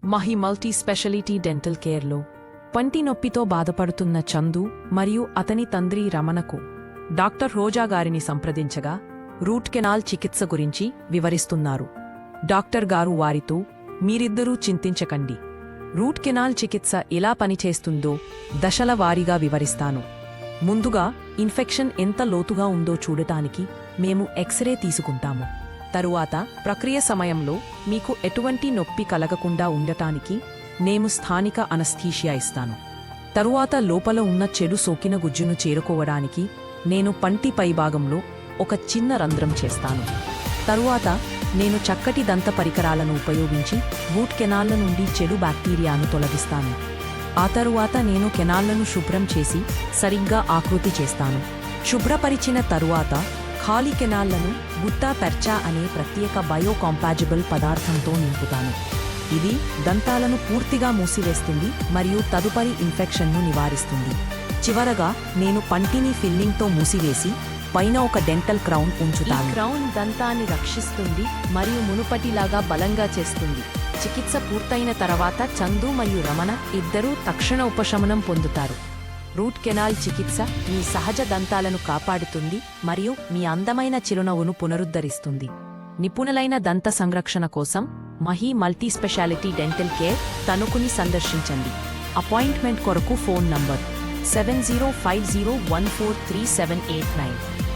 Mahi multi speciality dental కేర్లో పంటి నొప్పితో బాధపడుతున్న చందు మరియు అతని తండ్రి రమణకు డాక్టర్ రోజా గారిని సంప్రదించగా రూట్ కెనాల్ చికిత్స గురించి వివరిస్తున్నారు. డాక్టర్ గారు వారితో, మీరిద్దరూ చింతించకండి, రూట్ కెనాల్ చికిత్స ఎలా పనిచేస్తుందో దశల వారీగా వివరిస్తాను. ముందుగా ఇన్ఫెక్షన్ ఎంత లోతుగా ఉందో చూడటానికి మేము ఎక్స్రే తీసుకుంటాము. తరువాత ప్రక్రియ సమయంలో మీకు ఎటువంటి నొప్పి కలగకుండా ఉండటానికి నేను స్థానిక అనస్థీషియా ఇస్తాను. తరువాత లోపల ఉన్న చెడు సోకిన గుజ్జును చేరుకోవడానికి నేను పంటి పైభాగంలో ఒక చిన్న రంధ్రం చేస్తాను. తరువాత నేను చక్కటి దంత పరికరాలను ఉపయోగించి రూట్ కెనాళ్ల నుండి చెడు బ్యాక్టీరియాను తొలగిస్తాను. ఆ తరువాత నేను కెనాళ్లను శుభ్రం చేసి సరిగ్గా ఆకృతి చేస్తాను. శుభ్రపరిచిన తరువాత ఖాళీ కెనాళ్లను గుట్టా పెర్చా అనే ప్రత్యేక బయోకాంపాజిబుల్ పదార్థంతో నింపుతాను. ఇది దంతాలను పూర్తిగా మూసివేస్తుంది మరియు తదుపరి ఇన్ఫెక్షన్ను నివారిస్తుంది. చివరగా నేను పంటిని ఫిల్లింగ్తో మూసివేసి పైన ఒక డెంటల్ క్రౌన్ ఉంచుతాను. క్రౌన్ దంతాన్ని రక్షిస్తుంది మరియు మునుపటిలాగా బలంగా చేస్తుంది. చికిత్స పూర్తయిన తర్వాత చందు మరియు రమణ ఇద్దరూ తక్షణ ఉపశమనం పొందుతారు. రూట్ కెనాల్ చికిత్స మీ సహజ దంతాలను కాపాడుతుంది మరియు మీ అందమైన చిరునవ్వును పునరుద్ధరిస్తుంది. నిపుణులైన దంత సంరక్షణ కోసం Mahi multi speciality dental care తణుకుని సందర్శించండి. అపాయింట్మెంట్ కొరకు ఫోన్ నంబర్ 7050143789.